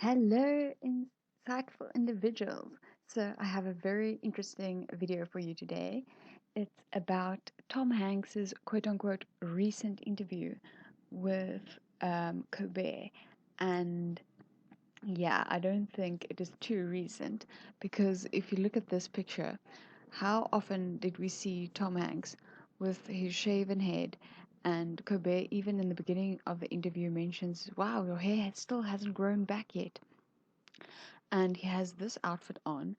Hello, insightful individuals. So, I have a very interesting video for you today. It's about Tom Hanks's quote unquote recent interview with Colbert. And yeah, I don't think it is too recent because if you look at this picture, how often did we see Tom Hanks with his shaven head? And Colbert, even in the beginning of the interview, mentions, "Wow, your hair still hasn't grown back yet." And he has this outfit on.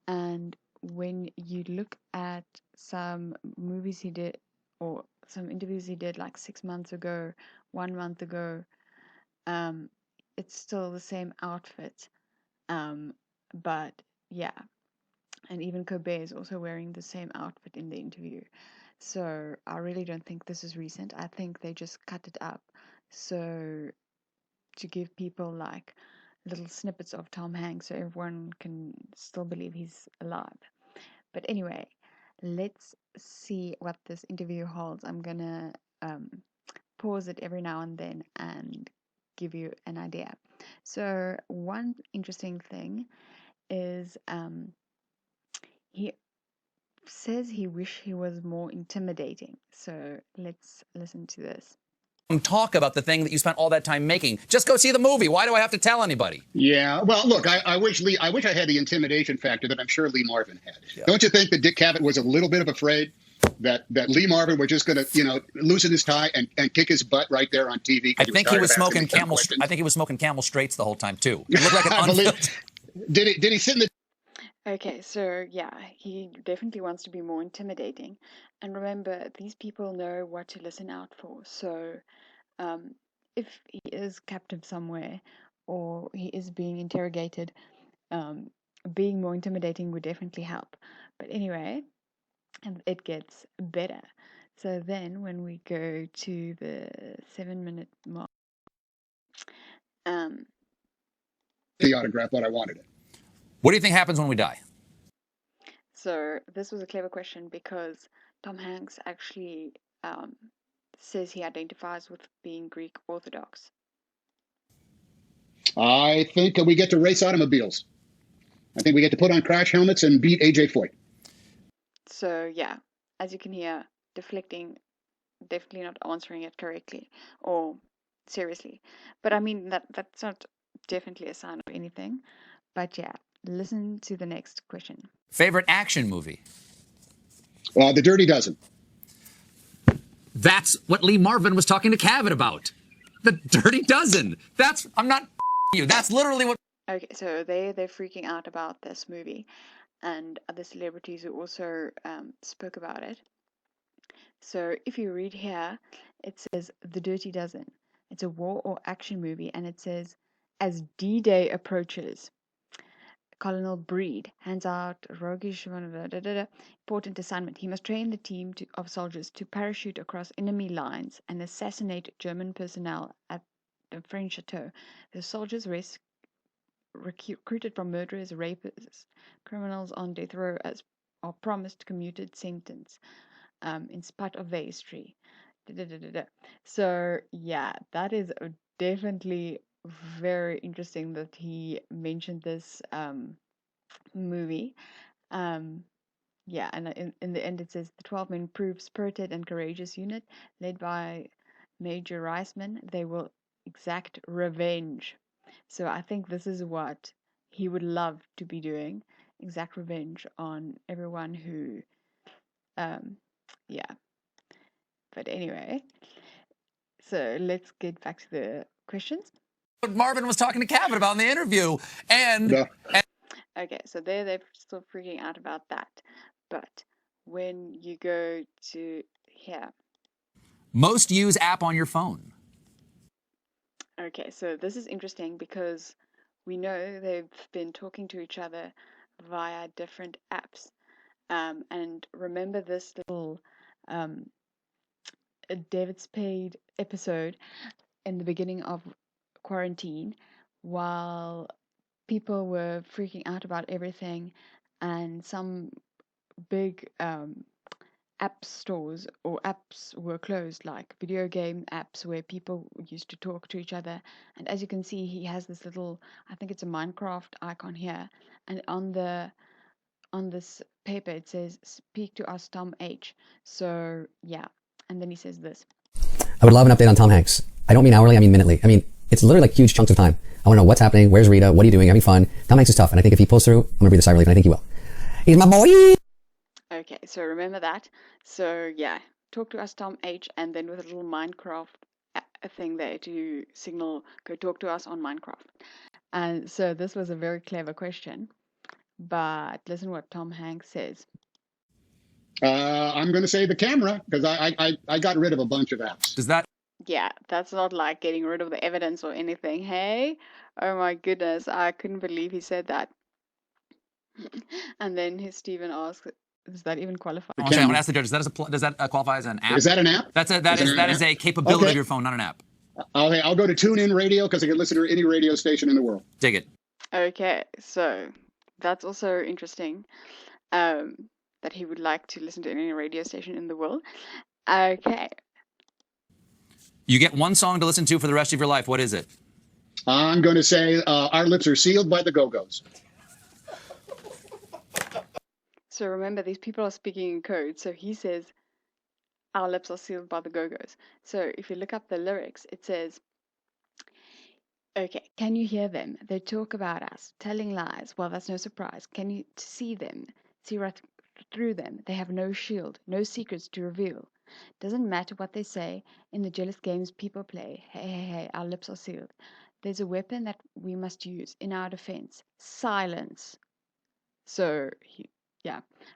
And when you look at some movies he did or some interviews he did like 6 months ago, 1 month ago, um, it's still the same outfit. Um, but yeah, and even Colbert is also wearing the same outfit in the interview. So I really don't think this is recent. I think they just cut it up so to give people like little snippets of Tom Hanks so everyone can still believe he's alive. But anyway, let's see what this interview holds. I'm gonna pause it every now and then and give you an idea. So one interesting thing is he says he wish he was more intimidating. So let's listen to this. Talk about the thing that you spent all that time making. Just go see the movie. Why do I have to tell anybody? Yeah, well, look, I wish I had the intimidation factor that I'm sure Lee Marvin had. Yeah. Don't you think that Dick Cavett was a little bit of afraid that Lee Marvin was just going to, loosen his tie and kick his butt right there on TV? I think he was smoking Camel. I think he was smoking Camel Straights the whole time too. It looked like an unfiltered. Did he sit in the? Okay, so yeah, he definitely wants to be more intimidating. And remember, these people know what to listen out for. So if he is captive somewhere or he is being interrogated, being more intimidating would definitely help. But anyway, it gets better. So then when we go to the 7-minute mark, the autograph, but I wanted it. What do you think happens when we die? So this was a clever question because Tom Hanks actually says he identifies with being Greek Orthodox. I think we get to race automobiles. I think we get to put on crash helmets and beat AJ Foyt. So yeah, as you can hear, deflecting, definitely not answering it correctly or seriously. But I mean that's not definitely a sign of anything. But yeah, listen to the next question. Favorite action movie? The Dirty Dozen. That's what Lee Marvin was talking to Cavett about. The Dirty Dozen. I'm not you. That's literally what. Okay, so they're freaking out about this movie, and other celebrities who also spoke about it. So if you read here, it says The Dirty Dozen. It's a war or action movie, and it says, as D-Day approaches, Colonel Breed hands out roguish important assignment. He must train the team of soldiers to parachute across enemy lines and assassinate German personnel at the French chateau. The soldiers recruited from murderers, rapists, criminals on death row are promised commuted sentence in spite of their history. So yeah, that is definitely very interesting that he mentioned this movie. Yeah, and in the end it says the 12 men prove spirited and courageous unit led by Major Reisman. They will exact revenge. So I think this is what he would love to be doing, exact revenge on everyone who, yeah. But anyway, so let's get back to the questions. What Marvin was talking to Cavett about in the interview, and okay, so they're still freaking out about that. But when you go to here, most used app on your phone. Okay, so this is interesting because we know they've been talking to each other via different apps. And remember this little David Spade episode in the beginning of quarantine while people were freaking out about everything and some big app stores or apps were closed, like video game apps where people used to talk to each other. And as you can see, he has this little, I think it's a Minecraft icon here, and on this paper it says speak to us T0m H. So yeah, and then he says this: I would love an update on Tom Hanks. I don't mean hourly, I mean minutely. I mean, it's literally like huge chunks of time. I want to know what's happening, where's Rita, what are you doing, having fun. Tom Hanks is tough, and I think if he pulls through, I'm going to breathe a sigh of relief, and I think he will. He's my boy! Okay, so remember that. So yeah, talk to us T0m H, and then with a little Minecraft a thing there to signal, go talk to us on Minecraft. And so this was a very clever question, but listen what Tom Hanks says. I'm going to say the camera because I got rid of a bunch of apps. Does that? Yeah, that's not like getting rid of the evidence or anything. Hey, oh my goodness, I couldn't believe he said that. And then Stephen asks, does that even qualify? I want to ask the judge. Does that qualify as an app? Is that an app? That is a capability of your phone, not an app. I'll go to TuneIn Radio because I can listen to any radio station in the world. Dig it. Okay, so that's also interesting. That he would like to listen to any radio station in the world. Okay. You get one song to listen to for the rest of your life. What is it? I'm going to say Our Lips Are Sealed by the Go-Go's. So remember, these people are speaking in code. So he says, our lips are sealed by the Go-Go's. So if you look up the lyrics, it says, okay, can you hear them? They talk about us, telling lies. Well, that's no surprise. Can you see them? See right through them. They have no shield, no secrets to reveal. Doesn't matter what they say in the jealous games people play. Hey, hey, hey, our lips are sealed. There's a weapon that we must use in our defense. Silence. So,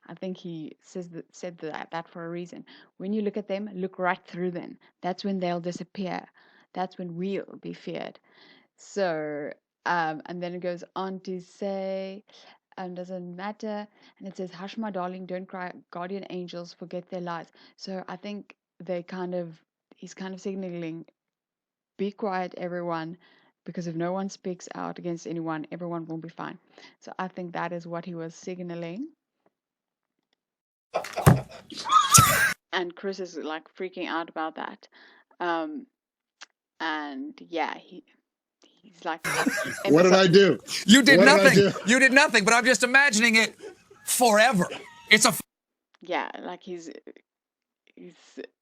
I think he said that for a reason. When you look at them, look right through them. That's when they'll disappear. That's when we'll be feared. So, and then it goes on to say, doesn't matter. And it says, hush, my darling, don't cry. Guardian angels forget their lies. So I think he's kind of signaling, be quiet, everyone, because if no one speaks out against anyone, everyone will be fine. So I think that is what he was signaling. And Chris is like freaking out about that. And yeah, he's like, what did I do? You did nothing. You did nothing, but I'm just imagining it forever. It's a yeah, like he's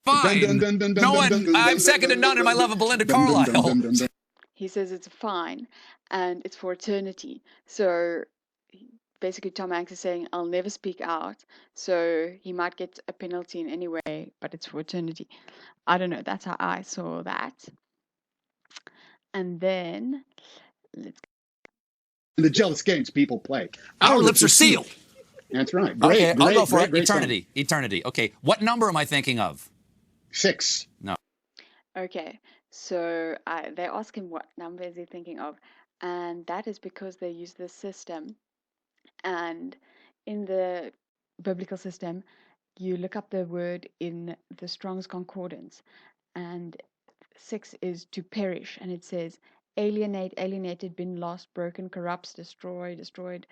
fine. No one. I'm second to none in my love of Belinda Carlisle. He says it's fine, and it's for eternity. So basically, Tom Hanks is saying, I'll never speak out. So he might get a penalty in any way, but it's for eternity. I don't know. That's how I saw that. And then the jealous games people play. Our lips are sealed. That's right. Okay, I'll go for it. Eternity. Song. Eternity. Okay, what number am I thinking of? 6. No. Okay, so they ask him what number is he thinking of, and that is because they use this system. And in the biblical system, you look up the word in the Strong's Concordance, and 6 is to perish, and it says alienate, alienated, been lost, broken, corrupts, destroy, destroyed,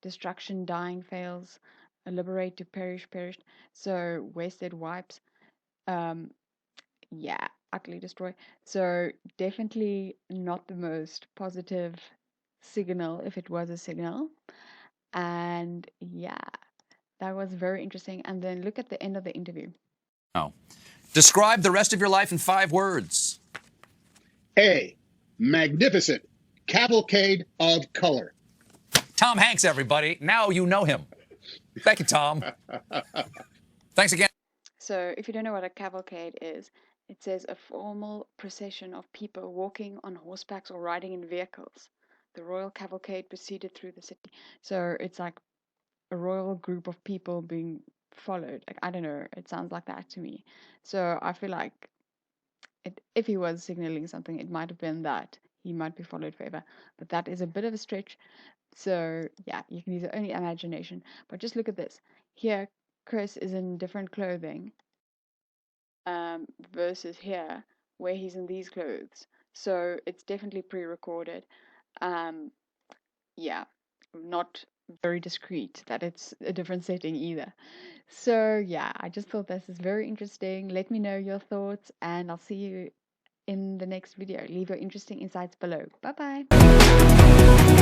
destruction, dying, fails, liberate, to perish, perished. So wasted, wipes, utterly destroy. So definitely not the most positive signal if it was a signal. And yeah, that was very interesting. And then look at the end of the interview. Oh. Describe the rest of your life in 5 words. A, magnificent cavalcade of color. Tom Hanks, everybody. Now you know him. Thank you, Tom. Thanks again. So if you don't know what a cavalcade is, it says a formal procession of people walking on horsebacks or riding in vehicles. The royal cavalcade proceeded through the city. So it's like a royal group of people being followed. Like, I don't know, it sounds like that to me. So I feel like if he was signaling something, it might have been that he might be followed forever. But that is a bit of a stretch. So yeah, you can use your own imagination. But just look at this. Here, Chris is in different clothing versus here, where he's in these clothes. So it's definitely pre-recorded. Yeah, not very discreet that it's a different setting either. So yeah, I just thought this is very interesting. Let me know your thoughts, and I'll see you in the next video. Leave your interesting insights below. Bye bye.